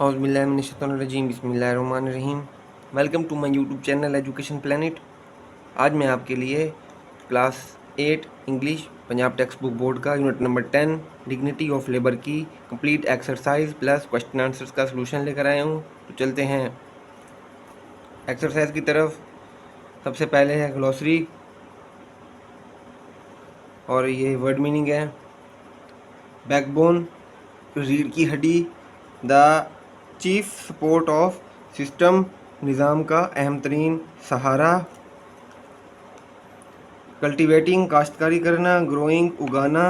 औज़ुबिल्लाहिमिनश्शैतानिर्रजीम बिस्मिल्लाहिर्रहमानिर्रहीम। Welcome to my YouTube channel Education Planet. आज मैं आपके लिए class 8 English Punjab textbook board का unit number 10 dignity of labour की complete exercise plus question answers का सलूशन लेकर आया हूँ। तो चलते हैं एक्सरसाइज की तरफ। सबसे पहले है ग्लॉसरी और ये वर्ड मीनिंग है। बैकबोन रीढ़ की हड्डी, the chief support of system निज़ाम का अहम तरीन सहारा। कल्टिवेटिंग काश्तकारी करना, ग्रोइंग उगाना,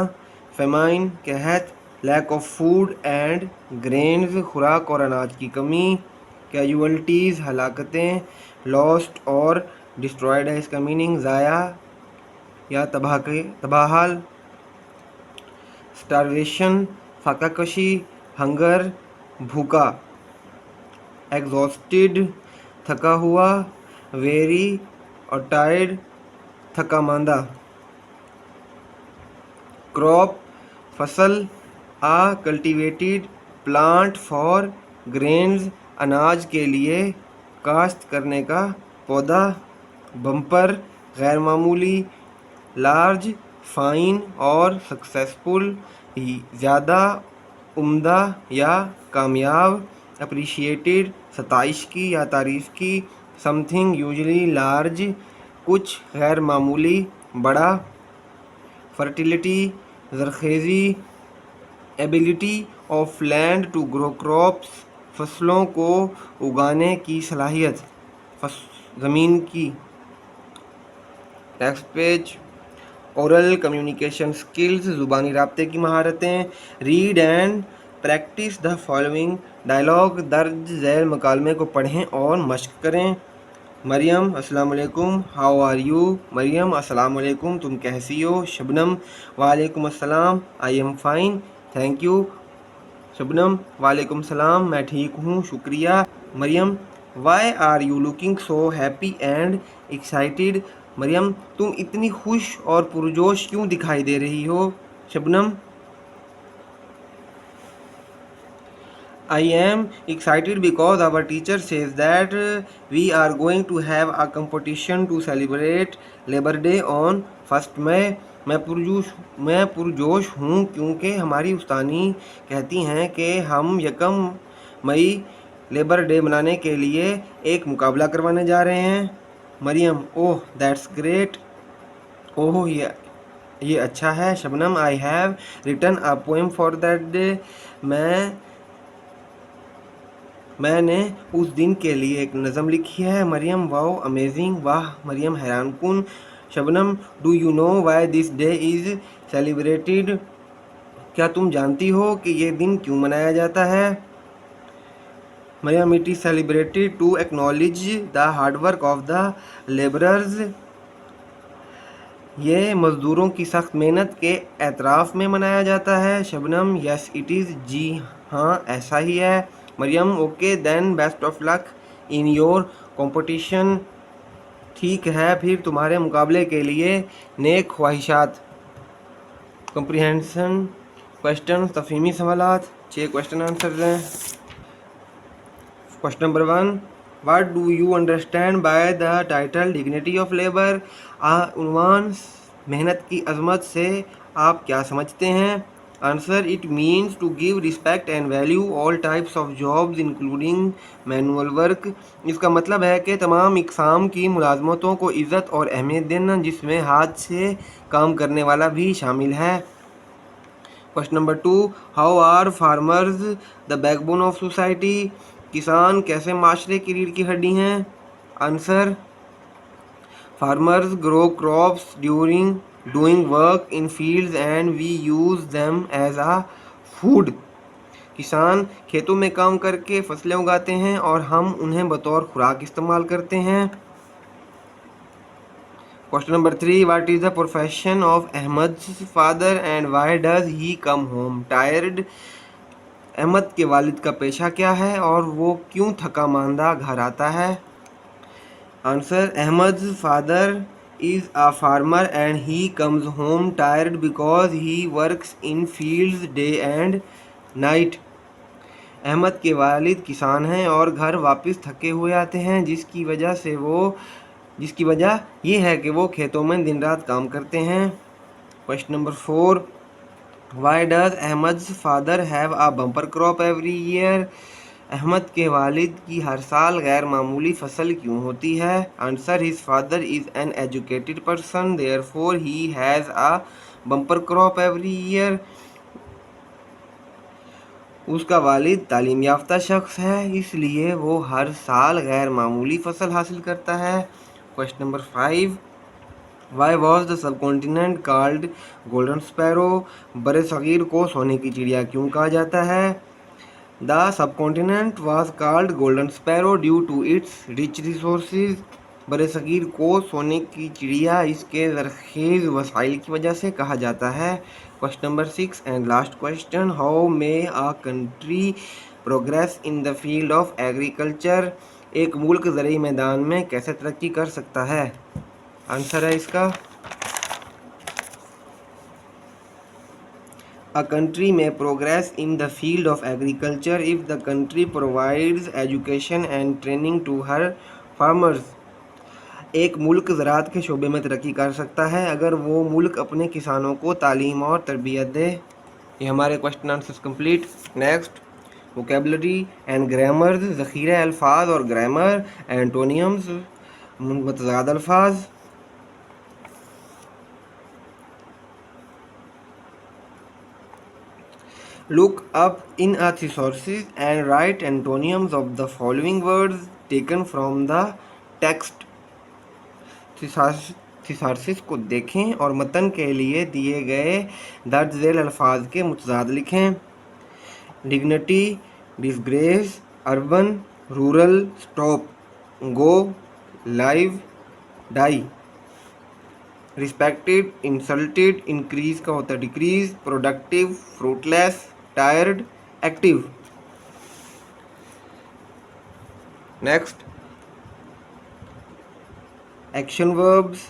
फेमाइन कहत, lack of food and grains खुराक और अनाज की कमी, कैजुअल्टीज़ हलाकतें, लॉस्ट और डिस्ट्रॉयड है इसका मीनिंग ज़ाया या तबाहाल, स्टारवेशन फाकाकशी, हंगर भूखा, एग्जॉस्टेड थका हुआ, वेरी और टायर्ड थका मांदा, क्रॉप फसल, a cultivated plant for grains अनाज के लिए काश्त करने का पौधा, बम्पर गैर मामूली, लार्ज फाइन और सक्सेसफुल ज़्यादा उम्दा या कामयाब, अप्रिशिएटेड सताइश की या तारीफ़ की, समथिंग यूजुअली लार्ज कुछ गैर मामूली बड़ा, फर्टिलिटी ज़रखेज़ी, ability of land to grow crops फसलों को उगाने की सलाहियत ज़मीन की। Next page, oral communication skills ज़ुबानी राब्ते की महारतें। Read and practise the following dialogue, दर्ज झैल मकालमे को पढ़ें और मश्क करें। मरियम अस्सलाम वालेकुम, हाउ आर यू। मरियम अस्सलाम वालेकुम, तुम कैसी हो। शबनम वालेकुम अस्सलाम, I am fine thank you. Shabnam वालेकुम सलाम, मैं ठीक हूँ शुक्रिया। Maryam why are you looking so happy and excited. Maryam तुम इतनी खुश और पुरजोश क्यों दिखाई दे रही हो। Shabnam I am excited because our teacher says that we are going to have a competition to celebrate Labor Day on 1st May। मैं पुरजोश हूँ क्योंकि हमारी उस्तानी कहती हैं कि हम 1 मई लेबर डे मनाने के लिए एक मुकाबला करवाने जा रहे हैं। मरियम ओह दैट्स ग्रेट, ओह ये अच्छा है। Shabnam I have written a poem for that day, मैंने उस दिन के लिए एक नज़म लिखी है। मरियम वाओ अमेजिंग, वाह। मरियम हैरान कुन। Shabnam do you know why this day is celebrated. क्या तुम जानती हो कि ये दिन क्यों मनाया जाता है। Maryam it is celebrated to acknowledge the hard work of the labourers. ये मज़दूरों की सख्त मेहनत के एतराफ़ में मनाया जाता है। शबनम यस इट इज़, जी हाँ ऐसा ही है। Maryam okay then best of luck in your competition. ठीक है फिर तुम्हारे मुकाबले के लिए नेक ख्वाहिशात। कम्प्रीहेंशन क्वेश्चन तफहीमी सवालात, 6 क्वेश्चन आंसर हैं। Question number 1, what do you understand by the title dignity of labour. उन्वान मेहनत की अजमत से आप क्या समझते हैं। Answer it means to give respect and value all types of jobs including manual work. इसका मतलब है कि तमाम इकसाम की मुलाजमतों को इज़्ज़त और अहमियत देना जिसमें हाथ से काम करने वाला भी शामिल है। Question number 2, how are farmers the backbone of society. किसान कैसे माशरे की रीढ़ की हड्डी हैं। Answer farmers grow crops during doing work in fields and we use them as a food. किसान खेतों में काम करके फसलें उगाते हैं और हम उन्हें बतौर खुराक इस्तेमाल करते हैं। Question number 3, what is the profession of Ahmad's father and why does he come home tired. Ahmad के वालिद का पेशा क्या है और वो क्यों थका मांदा घर आता है। Answer Ahmad's father is a farmer and he comes home tired because he works in fields day and night। Ahmad के वालिद किसान हैं और घर वापस थके हुए आते हैं, जिसकी वजह ये है कि वो खेतों में दिन रात काम करते हैं। Question number 4, why does Ahmad's father have a bumper crop every year? Ahmad के वालिद की हर साल गैर मामूली फसल क्यों होती है? Answer, his father is an educated person, therefore he has a bumper crop every year. उसका वालिद तालीम याफ्ता शख्स है, इसलिए वो हर साल गैर मामूली फसल हासिल करता है। Question number 5, why was the sub continent called golden sparrow? बरे सग़ीर को सोने की चिड़िया क्यों कहा जाता है? The subcontinent was called golden sparrow due to its rich resources. बरे सग़ीर को सोने की चिड़िया इसके ज़रख़ीज़ वसाइल की वजह से कहा जाता है। Question number 6 and last question, how may a country progress in the field of agriculture? एक मुल्क ज़रई मैदान में कैसे तरक्की कर सकता है? आंसर है इसका, A country may progress in the field of agriculture if the country provides education and training to her farmers. एक मुल्क ज़राअत के शोबे में तरक्की कर सकता है अगर वो मुल्क अपने किसानों को तालीम और तरबियत दे। ये हमारे question answers complete. Next, vocabulary and grammars, ज़ख़ीरा अल्फाज और ग्रामर, एंटोनियम्स मुतज़ाद अल्फाज। Look up in a thesaurus and write antonyms of the following words taken from the text. थिसारसिस को देखें और मतन के लिए दिए गए दर्ज झेल अल्फाज के मुतज़ाद लिखें। Dignity, disgrace, urban, rural, stop, go, live, die. Respected, insulted, increase का होता है decrease, productive, fruitless, tired, active. Next, action verbs,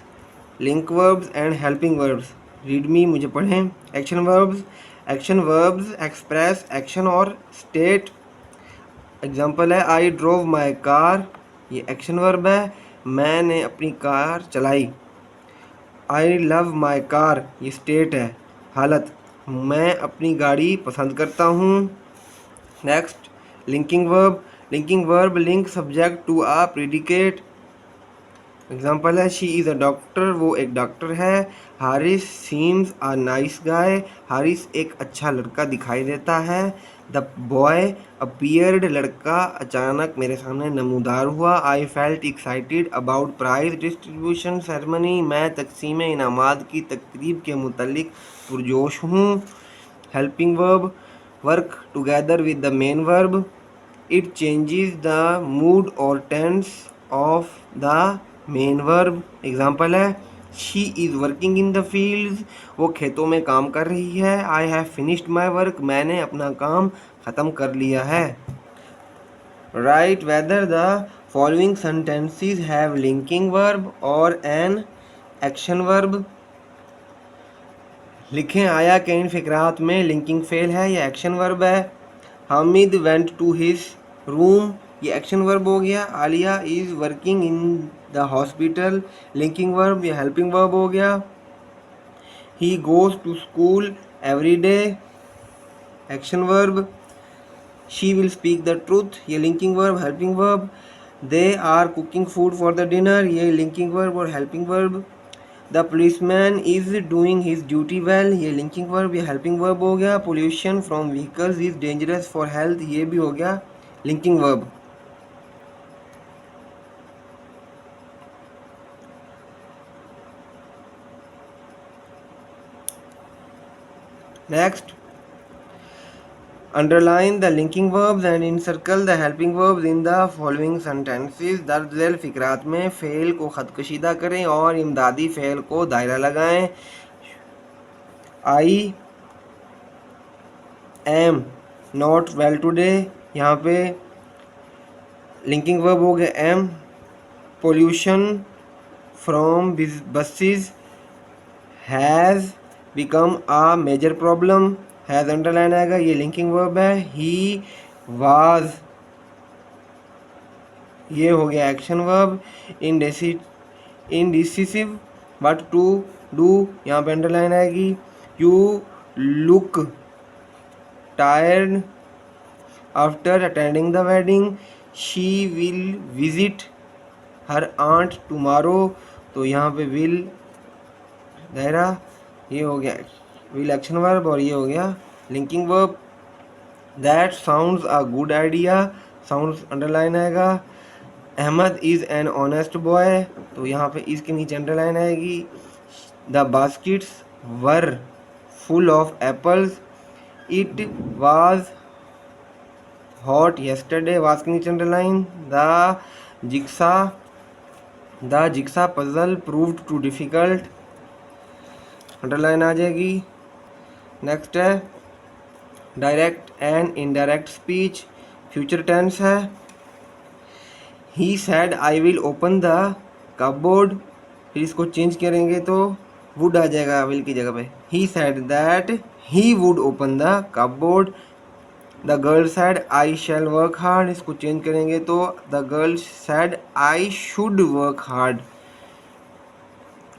link verbs and helping verbs. Read me, मुझे पढ़ें। एक्शन वर्ब्स एक्सप्रेस एक्शन और स्टेट। एग्जांपल है, I drove my car, ये action verb है, मैंने अपनी कार चलाई। आई लव माई कार, ये स्टेट है, हालत, मैं अपनी गाड़ी पसंद करता हूँ। Next, linking verb link subject to a predicate. Example है, शी इज़ अ डॉक्टर, वो एक डॉक्टर है। Haris seems a nice guy, Haris एक अच्छा लड़का दिखाई देता है। द बॉय अपीयर्ड, लड़का अचानक मेरे सामने नमूदार हुआ। I felt excited about prize distribution ceremony, मैं तकसीम इनामात की तकरीब के मुतल्लिक पुरजोश हूँ। Helping verb, work together with the main verb, it changes the mood और tense of the main verb. Example है, she is working in the fields, वो खेतों में काम कर रही है। I have finished my work, मैंने अपना काम ख़त्म कर लिया है। Write whether the following sentences have linking verb और एन एक्शन वर्ब। लिखें, आया के इन फ़िक्रात में लिंकिंग फेल है या एक्शन वर्ब है। Hamid went to his room, ये एक्शन वर्ब हो गया। Aliya is working in the hospital, linking verb या हेल्पिंग वर्ब हो गया। He goes to school every day, action verb. She will speak the truth, ये linking verb helping verb. They are cooking food for the dinner, ये linking verb और helping verb. The policeman is doing his duty well, ये linking verb या helping verb हो गया। Pollution from vehicles is dangerous for health, ये भी हो गया linking verb. Next, underline the linking verbs and encircle the helping verbs in the following sentences. दर्ज झेल फ़िक्रात में फ़ेल को ख़त कशीदा करें और इमदादी फ़ेल को दायरा लगाएं। I am not well today, यहाँ पे लिंकिंग वर्ब हो गया am. Pollution from buses has become a major problem, has underline आएगा, ये लिंकिंग वर्ब है। ही वाज, ये हो गया action verb. Indecisive, what to do, यहाँ पे अंडरलाइन आएगी। You look tired after attending the wedding, she will visit her aunt tomorrow, तो यहाँ पे विल दायरा, ये हो गया विल एक्शन वर्ब और ये हो गया linking verb. That sounds a good idea, sounds underline आएगा। Ahmad is an honest boy, तो यहाँ पे इसके नीचे अंडरलाइन आएगी। The baskets were full of apples, it was hot yesterday, was के नीचे underline. The jigsaw puzzle proved too difficult, underline आ जाएगी। नेक्स्ट है direct and indirect speech, future tense है। He said I will open the cupboard, फिर इसको change करेंगे तो वुड आ जाएगा विल की जगह पे। He said that he would open the cupboard. The girl said I shall work hard, इसको चेंज करेंगे तो the girl said I should work hard.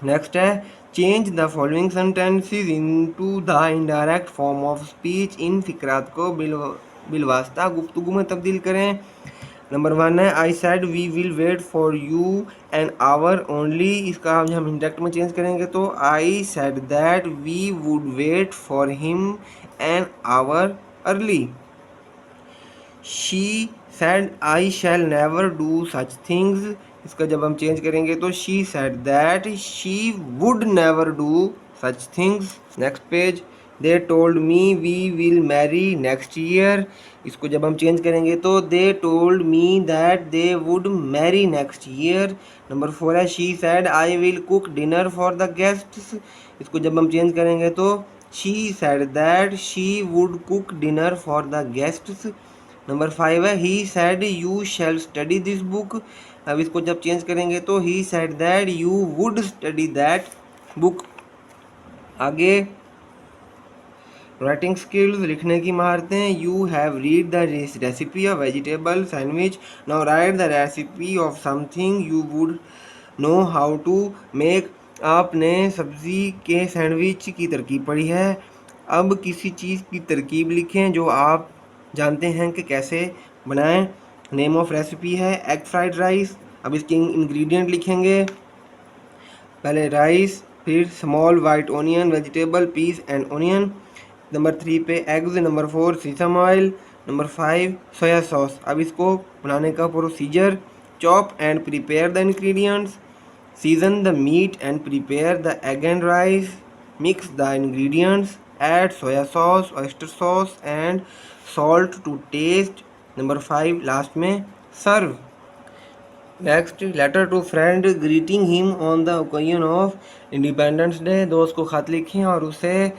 Next है change the following sentences into the indirect form of speech, इन फिक्रात को बिलवास्ता गुफ्तगू में तब्दील करें। नंबर 1 है I said we will wait for you an hour only, इसका हम इंडायरेक्ट में चेंज करेंगे तो आई said that we would wait for him an hour early. She said I shall never do such things, इसका जब हम change करेंगे तो she said that she would never do such things. Next page, they told me we will marry next year, इसको जब हम change करेंगे तो they told me that they would marry next year. Number 4 है she said I will cook dinner for the guests, इसको जब हम change करेंगे तो she said that she would cook dinner for the guests. Number 5 है he said you shall study this book, अब इसको जब चेंज करेंगे तो he said that you would study that book. आगे राइटिंग स्किल्स, लिखने की महारतें। You have read the recipe of vegetable sandwich, now write the recipe of something you would know how to make, आपने सब्ज़ी के sandwich की तरकीब पढ़ी है, अब किसी चीज़ की तरकीब लिखें जो आप जानते हैं कि कैसे बनाएं। नेम ऑफ रेसिपी है एग फ्राइड राइस, अब इसके इंग्रेडिएंट लिखेंगे, पहले राइस, फिर small white onion, vegetable piece and onion. Number 3 पे eggs, number 4 sesame oil, number 5 soya sauce. अब इसको बनाने का procedure, chop and prepare the ingredients, season the meat and prepare the egg and rice, mix the ingredients, add soya sauce, oyster sauce and salt to taste. Number 5 last में serve. Next letter to friend greeting him on the occasion of Independence Day, दोस्त को खत लिखें और उसे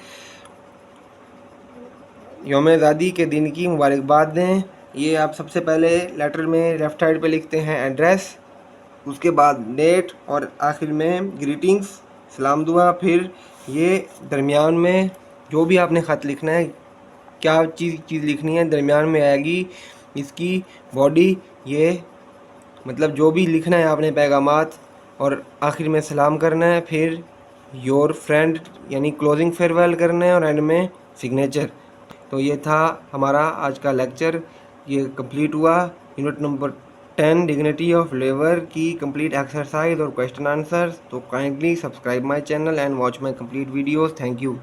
यौम आज़ादी के दिन की मुबारकबाद दें। ये आप सबसे पहले लेटर में लेफ़्ट साइड पे लिखते हैं एड्रेस, उसके बाद डेट और आखिर में ग्रीटिंग्स सलाम दुआ, फिर ये दरमियान में जो भी आपने ख़त लिखना है, क्या चीज़ लिखनी है दरमियान में आएगी इसकी बॉडी, ये मतलब जो भी लिखना है आपने पैगामात, और आखिर में सलाम करना है, फिर योर फ्रेंड यानी क्लोजिंग फेयरवेल करना है और एंड में सिग्नेचर। तो ये था हमारा आज का लेक्चर, ये कंप्लीट हुआ unit number 10 dignity of labour की कंप्लीट एक्सरसाइज और क्वेश्चन आंसर्स। तो kindly subscribe my channel and watch my complete videos. Thank you.